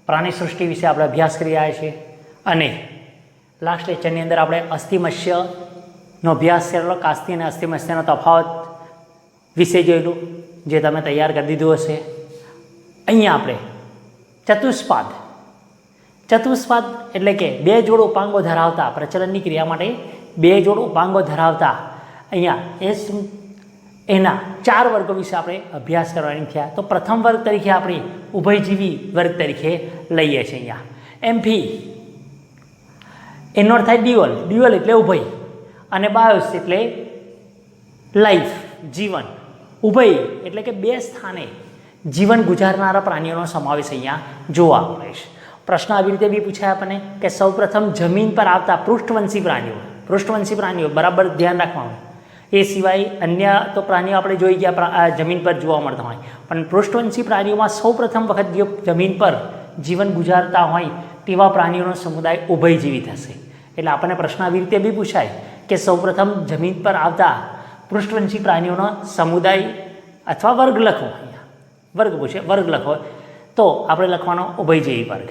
પ્રાણી સૃષ્ટિ વિશે આપણે અભ્યાસ કરી રહ્યા છીએ અને લાસ્ટ લેક્ચરની અંદર આપણે અસ્થિમત્સ્યનો અભ્યાસ કરેલો. કાસ્તી અને અસ્થિમત્સ્યનો તફાવત વિશે જોયેલું, જે તમે તૈયાર કરી દીધું હશે. અહીંયા આપણે ચતુષ્પાદ એટલે કે બે જોડ ઉપાંગો ધરાવતા, પ્રચલનની ક્રિયા માટે બે જોડ ઉપાંગો ધરાવતા અહીંયા એના 4 વર્ગો વિશે આપણે અભ્યાસ કરવાની થયા. તો પ્રથમ વર્ગ તરીકે આપણે ઉભયજીવી વર્ગ તરીકે લઈએ છીએ. અહીંયા એમ્ફી એનો અર્થ થાય ડ્યુઅલ એટલે ઉભય, અને બાયોસ એટલે લાઈફ જીવન. ઉભય એટલે કે બે સ્થાને જીવન ગુજારનારા પ્રાણીઓનો સમાવેશ અહીંયા જોવા મળે છે. પ્રશ્ન આવી રીતે બી પૂછાય આપણને કે સૌપ્રથમ જમીન પર આવતા પૃષ્ઠવંશી પ્રાણીઓ બરાબર ધ્યાન રાખવાનું. એ સિવાય અન્ય તો પ્રાણીઓ આપણે જોઈ ગયા જમીન પર જોવા મળતા હોય, પણ પૃષ્ઠવંશી પ્રાણીઓમાં સૌપ્રથમ વખત જે જમીન પર જીવન ગુજારતા હોય તેવા પ્રાણીઓનો સમુદાય ઉભયજીવી થશે. એટલે આપણને પ્રશ્ન આવી રીતે બી પૂછાય કે સૌપ્રથમ જમીન પર આવતા પૃષ્ઠવંશી પ્રાણીઓનો સમુદાય અથવા વર્ગ લખો. અહીંયા વર્ગ લખો તો આપણે લખવાનો ઉભયજીવી વર્ગ.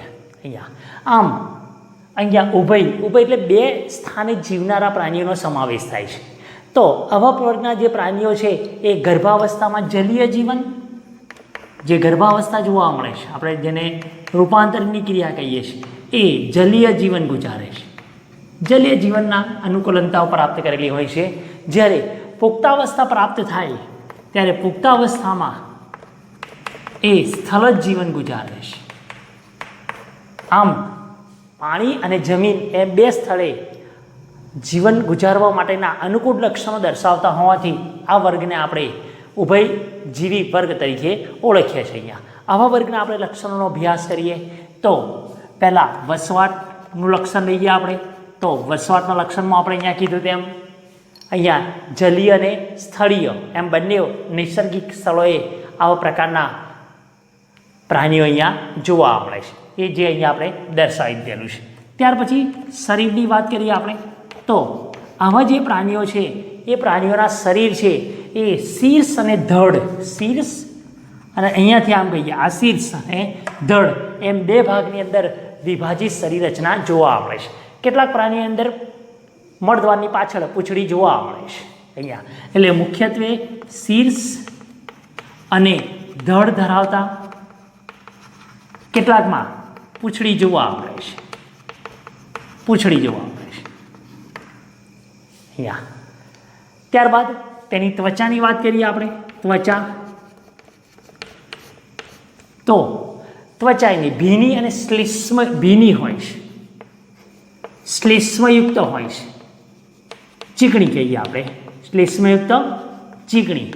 અહીંયા ઉભય એટલે બે સ્થાને જીવનારા પ્રાણીઓનો સમાવેશ થાય છે. તો આવા વર્ગના જે પ્રાણીઓ છે એ ગર્ભાવસ્થામાં જલીય જીવન, જે ગર્ભાવસ્થા જોવા મળે છે, આપણે જેને રૂપાંતરની ક્રિયા કહીએ છીએ, એ જલીય જીવન ગુજારે છે. જલીય જીવનના અનુકૂલતાઓ પ્રાપ્ત કરેલી હોય છે. જ્યારે પુખ્તાવસ્થા પ્રાપ્ત થાય ત્યારે પુખ્તાવસ્થામાં એ સ્થળ જ જીવન ગુજારે છે. આમ પાણી અને જમીન એ બે સ્થળે જીવન ગુજારવા માટેના અનુકૂળ લક્ષણો દર્શાવતા હોવાથી આ વર્ગને આપણે ઉભયજીવી વર્ગ તરીકે ઓળખીએ છીએ. અહીંયા આવા વર્ગના આપણે લક્ષણોનો અભ્યાસ કરીએ તો પહેલાં વસવાટનું લક્ષણ લઈએ આપણે. તો વસવાટના લક્ષણમાં આપણે અહીંયા કીધું તેમ અહીંયા જલીય અને સ્થળીય એમ બંને નૈસર્ગિક સ્થળોએ આવા પ્રકારના પ્રાણીઓ અહીંયા જોવા મળે છે, એ જે અહીંયા આપણે દર્શાવી દેલું છે. ત્યાર પછી શરીરની વાત કરીએ આપણે તો આવા જે પ્રાણીઓ છે એ પ્રાણીઓના શરીર છે એ શીર્ષ અને ધડ, અને અહીંયાથી આમ કહીએ આ શીર્ષ અને ધડ એમ બે ભાગની અંદર વિભાજિત શરીર રચના જોવા મળે છે. કેટલાક પ્રાણીની અંદર મળદ્વારની પાછળ પૂંછડી જોવા મળે છે અહીંયા. એટલે મુખ્યત્વે શીર્ષ અને ધડ ધરાવતા, કેટલાકમાં પૂંછડી જોવા મળે છે. ત્યારબાદ તેની ત્વચાની વાત કરીએ આપણે. ત્વચા તો ત્વચા એની ભીની અને ભીની હોય છે, શ્લેષ્મયુક્ત હોય છે, ચીકણી કહીએ આપણે, શ્લેષ્મયુક્ત ચીકણી,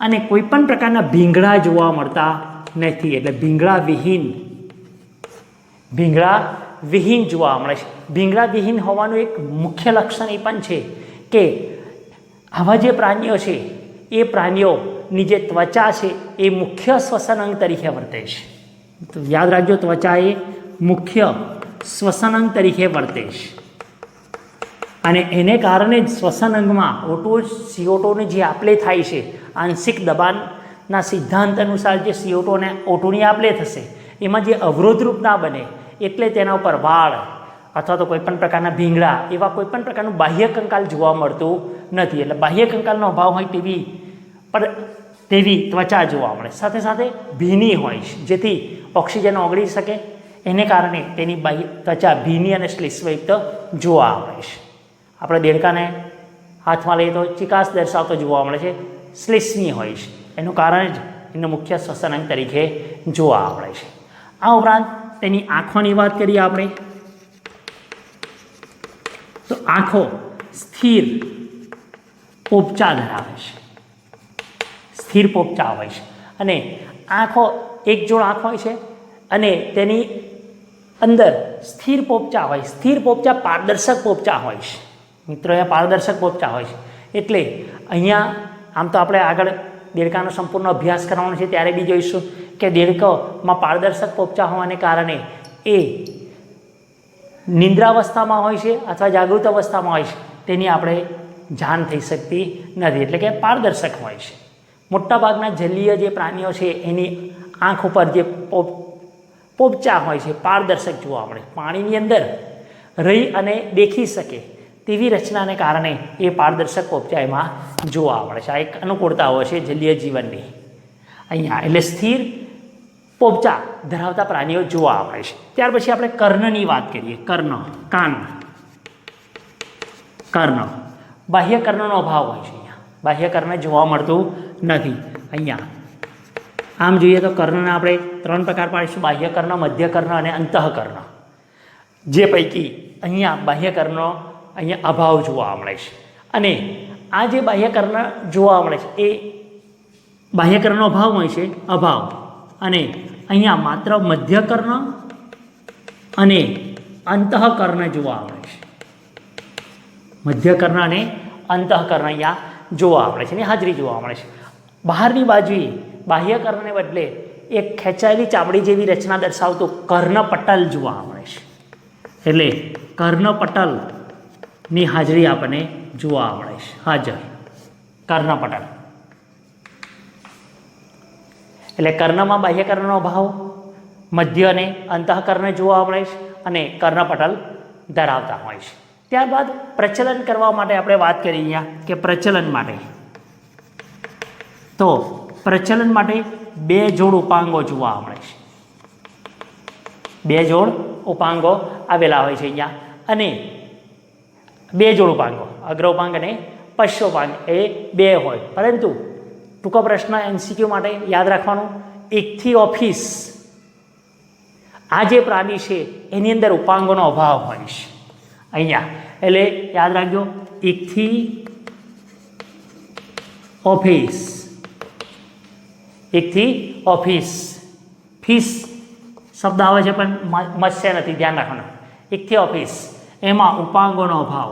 અને કોઈ પણ પ્રકારના ભીંગડા જોવા મળતા નથી. એટલે ભીંગડા વિહીન જોવા મળે છે. ભીંગડા વિહીન હોવાનું એક મુખ્ય લક્ષણ એ પણ છે કે આવા જે પ્રાણીઓ છે એ પ્રાણીઓની જે ત્વચા છે એ મુખ્ય શ્વસન અંગ તરીકે વર્તે છે. તો યાદ રાખજો, ત્વચા એ મુખ્ય શ્વસન અંગ તરીકે વર્તે છે, અને એને કારણે જ શ્વસન અંગમાં CO2ની જે આપલે થાય છે, આંશિક દબાણના સિદ્ધાંત અનુસાર જે CO2 અને O2ની આપલે થશે એમાં જે અવરોધરૂપ ના બને એટલે તેના ઉપર વાળ અથવા તો કોઈપણ પ્રકારના ભીંગડા એવા કોઈપણ પ્રકારનું બાહ્ય કંકાલ જોવા મળતું નથી. એટલે બાહ્ય કંકાલનો અભાવ હોય તેવી ત્વચા જોવા મળે. સાથે સાથે ભીની હોય છે, જેથી ઓક્સિજન ઓગળી શકે, એને કારણે તેની ત્વચા ભીની અને શ્લેષ્મયુક્ત જોવા મળે છે. આપણે દેડકાને હાથમાં લઈએ તો ચિકાસ દર્શાવતો જોવા મળે છે, શ્લેષ્મી હોય છે. એનું કારણ જ એનું મુખ્ય શ્વસન અંગ તરીકે જોવા મળે છે. આ ઉપરાંત તેની આંખોની વાત કરીએ આપણે તો આંખો સ્થિર પોપચા ધરાવે છે, સ્થિર પોપચા હોય છે, અને આંખો એક જોડ આંખ હોય છે અને તેની અંદર સ્થિર પોપચા હોય. સ્થિર પોપચા પારદર્શક પોપચા હોય છે મિત્રો, અહીંયા પારદર્શક પોપચા હોય છે. એટલે અહીંયા આમ તો આપણે આગળ દેડકાનો સંપૂર્ણ અભ્યાસ કરવાનો છે ત્યારે બી જોઈશું કે દેડકામાં પારદર્શક પોપચા હોવાને કારણે એ નિંદ્રાવસ્થામાં હોય છે અથવા જાગૃત અવસ્થામાં હોય છે તેની આપણે જાણ થઈ શકતી નથી, એટલે કે પારદર્શક હોય છે. મોટાભાગના જલીય જે પ્રાણીઓ છે એની આંખ ઉપર જે પોપચા હોય છે પારદર્શક જોવા મળે, પાણીની અંદર રહી અને દેખી શકે તેવી રચનાને કારણે એ પારદર્શક પોપચા એમાં જોવા મળે છે. આ એક અનુકૂળતાઓ છે જલીય જીવનની અહીંયા, એટલે સ્થિર પોપચા ધરાવતા પ્રાણીઓ જોવા મળે છે. ત્યાર પછી આપણે કર્ણની વાત કરીએ. કર્ણ બાહ્ય કર્ણનો અભાવ હોય છે. અહીંયા બાહ્ય કર્ણ જોવા મળતું નથી. અહીંયા આમ જોઈએ તો કર્ણના આપણે 3 પ્રકાર પાડીશું: બાહ્ય કર્ણ, મધ્ય કર્ણ અને અંતઃકર્ણ. જે પૈકી અહીંયા બાહ્ય કર્ણનો અહીંયા અભાવ જોવા મળે છે. અને આ જે બાહ્ય કર્ણ જોવા મળે છે એ બાહ્ય કર્ણનો અભાવ હોય છે, અને અહીંયા માત્ર મધ્ય કર્ણ અને અંતઃકર્ણ જોવા મળે છે. મધ્ય કર્ણ અને અંતઃકર્ણ અહીંયા જોવા મળે છે, એની હાજરી જોવા મળે છે. બહારની બાજુએ બાહ્ય કર્ણને બદલે એક ખેંચાયેલી ચામડી જેવી રચના દર્શાવતું કર્ણપટલ જોવા મળે છે. એટલે કર્ણપટલની હાજરી આપણને જોવા મળે છે. કર્ણપટલ એટલે કર્ણમાં બાહ્ય કર્ણનો અભાવ, મધ્ય અને અંતઃકર્ણ જોવા મળે છે અને કર્ણપટલ ધરાવતા હોય છે. ત્યારબાદ પ્રચલન કરવા માટે આપણે વાત કરી અહીંયા કે પ્રચલન માટે 2 જોડ ઉપાંગો જોવા મળે છે. 2 જોડ ઉપાંગો આવેલા હોય છે અહીંયા, અને 2 જોડ ઉપાંગો અગ્રોપાંગ અને પશ્ચોપાંગ એ 2 હોય. પરંતુ ટૂંકો પ્રશ્ન MCQ માટે યાદ રાખવાનું, 1 થી ઓફિસ આ જે પ્રાણી છે એની અંદર ઉપાંગોનો અભાવ હોય છે અહીંયા. એટલે યાદ રાખજો, 1 થી ઓફિસ, 1 થી ઓફિસ. ફિશ શબ્દ આવે છે પણ મત્સ્ય નથી, ધ્યાન રાખવાનું. 1 થી ઓફિસ એમાં ઉપાંગોનો અભાવ.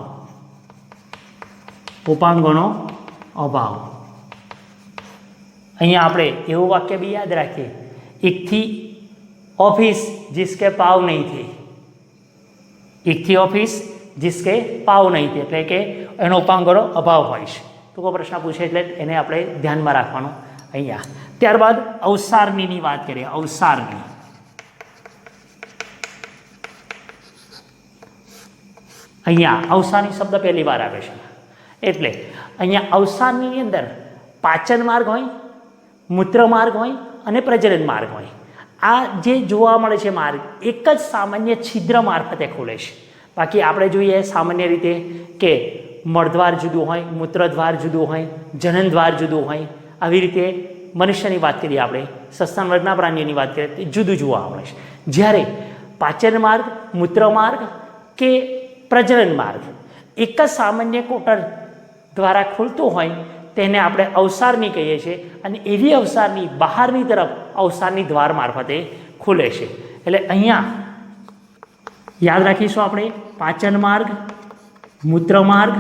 અહીંયા આપણે એવું વાક્ય બી યાદ રાખીએ, 1 થી ऑफिस जिसके पाव नहीं थे. 1 થી ઓફિસ जिसके पाव नहीं थे એટલે કે એનો ઉપાંગોનો અભાવ હોય છે. ટૂંકો પ્રશ્ન પૂછે એટલે એને આપણે ધ્યાનમાં રાખવાનું અહીંયા. ત્યારબાદ અવસારણીની વાત કરીએ. અહીંયા અવસારની શબ્દ પહેલી વાર આવે છે. એટલે અહીંયા અવસારની અંદર પાચન માર્ગ હોય, મૂત્ર માર્ગ હોય અને પ્રજનન માર્ગ હોય. આ જે જોવા મળે છે માર્ગ એક જ સામાન્ય છિદ્ર મારફતે ખુલે છે. બાકી આપણે જોઈએ સામાન્ય રીતે કે મળદ્વાર જુદું હોય, મૂત્રદ્વાર જુદું હોય, જનનદ્વાર જુદું હોય. આવી રીતે મનુષ્યની વાત કરીએ, આપણે સસ્તન વર્ગના પ્રાણીઓની વાત કરીએ તે જુદું જોવા મળે છે. જ્યારે પાચન માર્ગ, મૂત્ર માર્ગ કે પ્રજનન માર્ગ એક જ સામાન્ય કોટર દ્વારા ખુલતું હોય તેને આપણે અવસારની કહીએ છીએ. અને એવી અવસારની બહારની તરફ અવસારની દ્વાર મારફતે ખુલે છે. એટલે અહીંયા યાદ રાખીશું આપણે પાચન માર્ગ, મૂત્ર માર્ગ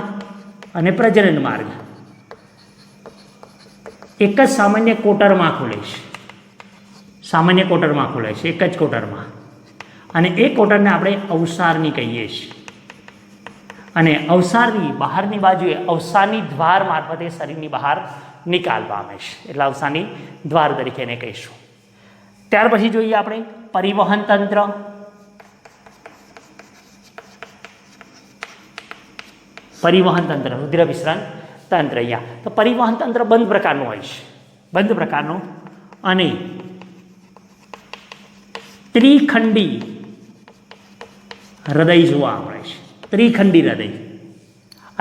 અને પ્રજનન માર્ગ એક જ સામાન્ય કોટરમાં ખુલે છે. એક જ કોટરમાં, અને એ કોટરને આપણે અવસારની કહીએ છીએ. અને અવસારની બહારની બાજુએ અવસારની દ્વાર મારફતે શરીરની બહાર નિકાલ પામે છે, એટલે અવસાની દ્વાર તરીકે એને કહીશું. ત્યાર પછી જોઈએ આપણે પરિવહન તંત્ર. રુધિર વિસરણ તંત્ર. અહીંયા તો પરિવહન તંત્ર બંધ પ્રકારનું હોય છે, અને ત્રિખંડી હૃદય જોવા મળે છે. ત્રિખંડી હૃદય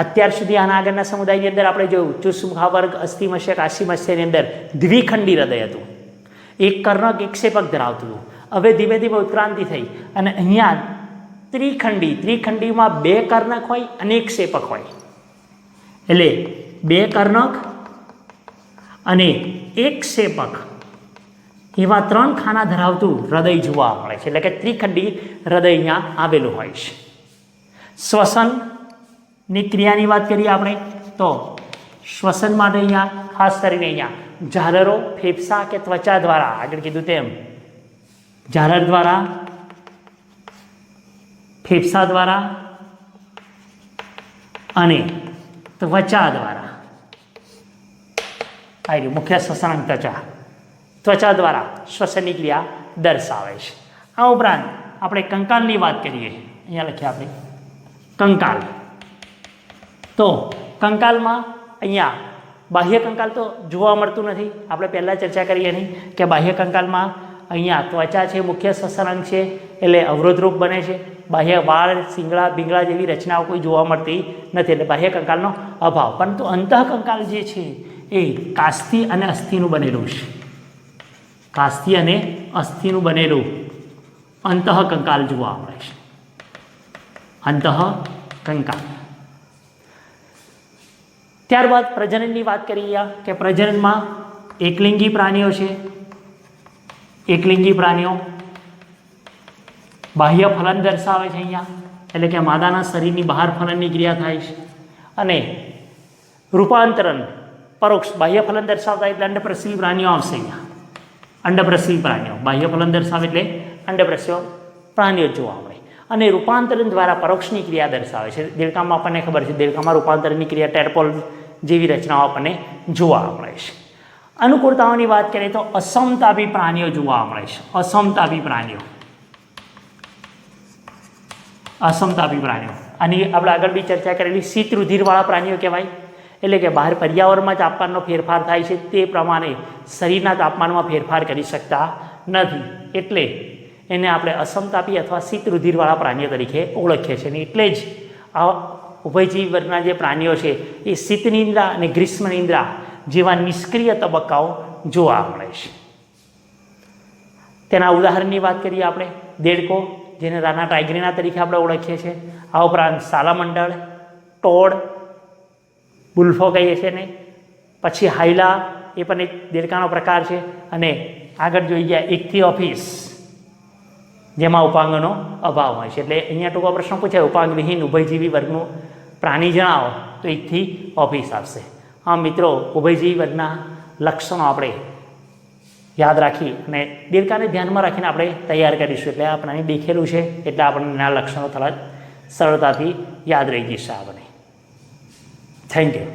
અત્યાર સુધી આના આગળના સમુદાયની અંદર આપણે જોયું ચુસ્મુખા વર્ગ, અસ્થિમસ્ય, કાશીમસ્યની અંદર દ્વિખંડી હૃદય હતું. એક કર્ણક, એક ક્ષેપક ધરાવતું હતું. હવે ધીમે ધીમે ઉત્ક્રાંતિ થઈ અને અહીંયા ત્રિખંડીમાં 2 કર્ણક હોય અને 1 ક્ષેપક હોય. એટલે 2 કર્ણક અને 1 ક્ષેપક એવા 3 ખાના ધરાવતું હૃદય જોવા મળે છે. એટલે કે ત્રિખંડી હૃદય અહીંયા આવેલું હોય છે. શ્વસનની ક્રિયાની વાત કરીએ આપણે તો શ્વસન માટે અહીંયા ખાસ કરીને અહીંયા ઝાલરો, ફેફસા કે ત્વચા દ્વારા, આગળ કીધું તેમ ઝાલર દ્વારા, ફેફસા દ્વારા અને ત્વચા દ્વારા. આવી રહ્યું મુખ્ય શ્વસનાંગ ત્વચા દ્વારા શ્વસનની ક્રિયા દર્શાવે છે. આ ઉપરાંત આપણે કંકાલની વાત કરીએ. અહીંયા લખીએ આપણે કંકાલ. તો કંકાલમાં અહીંયા બાહ્ય કંકાલ તો જોવા મળતું નથી. આપણે પહેલાં ચર્ચા કરીએ નહીં કે બાહ્ય કંકાલમાં અહીંયા ત્વચા છે, મુખ્ય શ્વસનાંગ છે, એટલે અવરોધરૂપ બને છે. બાહ્ય વાળ, શિંગડા, બિંગડા જેવી રચનાઓ કોઈ જોવા મળતી નથી, એટલે બાહ્ય કંકાલનો અભાવ. પરંતુ અંતઃકંકાલ જે છે એ કાસ્થિ અને અસ્થિનું બનેલું છે. કાસ્થિ અને અસ્થિનું બનેલું અંતઃકંકાલ જોવા મળે છે. અંતઃકંકાલ. ત્યારબાદ પ્રજનનની વાત કરીએ કે પ્રજનનમાં એકલિંગી પ્રાણીઓ છે. એકલિંગી પ્રાણીઓ બાહ્ય ફલન દર્શાવે છે અહીંયા, એટલે કે માદાના શરીરની બહાર ફલનની ક્રિયા થાય છે. અને રૂપાંતરણ પરોક્ષ બાહ્ય ફલન દર્શાવતા એટલે અંડપ્રસવી પ્રાણીઓ આવશે અહીંયા. અંડપ્રસવી પ્રાણીઓ બાહ્ય ફલન દર્શાવે એટલે અંડપ્રસવી પ્રાણીઓ જોવા મળે. અને રૂપાંતરણ દ્વારા પરોક્ષની ક્રિયા દર્શાવે છે. દેડકામાં આપણને ખબર છે, દેડકામાં રૂપાંતરણની ક્રિયા ટેડપોલ જેવી રચનાઓ આપણને જોવા મળે છે. અનુકૂળતાઓની વાત કરીએ તો અસમતાપી પ્રાણીઓ જોવા મળે છે. અસમતાપી પ્રાણીઓ. અસમતાપી પ્રાણીઓ આની આપણે આગળ બી ચર્ચા કરેલી શીત રુધિરવાળા પ્રાણીઓ કહેવાય. એટલે કે બહાર પર્યાવરણમાં તાપમાનનો ફેરફાર થાય છે તે પ્રમાણે શરીરના તાપમાનમાં ફેરફાર કરી શકતા નથી, એટલે એને આપણે અસમતાપી અથવા શીત રુધિરવાળા પ્રાણીઓ તરીકે ઓળખીએ છીએ. અને એટલે જ આ ઉભયજીવી વર્ગના જે પ્રાણીઓ છે એ શીત નિંદ્રા અને ગ્રીષ્મ નિંદ્રા જેવા નિષ્ક્રિય તબક્કાઓ જોવા મળે છે. તેના ઉદાહરણની વાત કરીએ આપણે. દેડકો, જેને રાના ટાઇગ્રીના તરીકે આપણે ઓળખીએ છીએ. આ ઉપરાંત સાલામંડળ, ટોડ, બુલ્ફો કહીએ છીએ ને, પછી હાઈલા, એ પણ એક દેડકાનો પ્રકાર છે. અને આગળ જોઈ ગયા ઇક્થિઓફિસ, જેમાં ઉપાંગનો અભાવ હોય છે. એટલે અહીંયા ટૂંકો પ્રશ્ન પૂછાય, ઉપાંગવિહીન ઉભયજીવી વર્ગનું પ્રાણી જણાવો, તો ઇક્થિઓફિસ આવશે. હા મિત્રો, ઉભયજીવી વર્ગના લક્ષણો આપણે યાદ રાખી અને દેડકાને ધ્યાનમાં રાખીને આપણે તૈયાર કરીશું. એટલે આ પ્રાણી દેખેલું છે એટલે આપણને આ લક્ષણો તરત સરળતાથી યાદ રહી જશે આપણને. Thank you.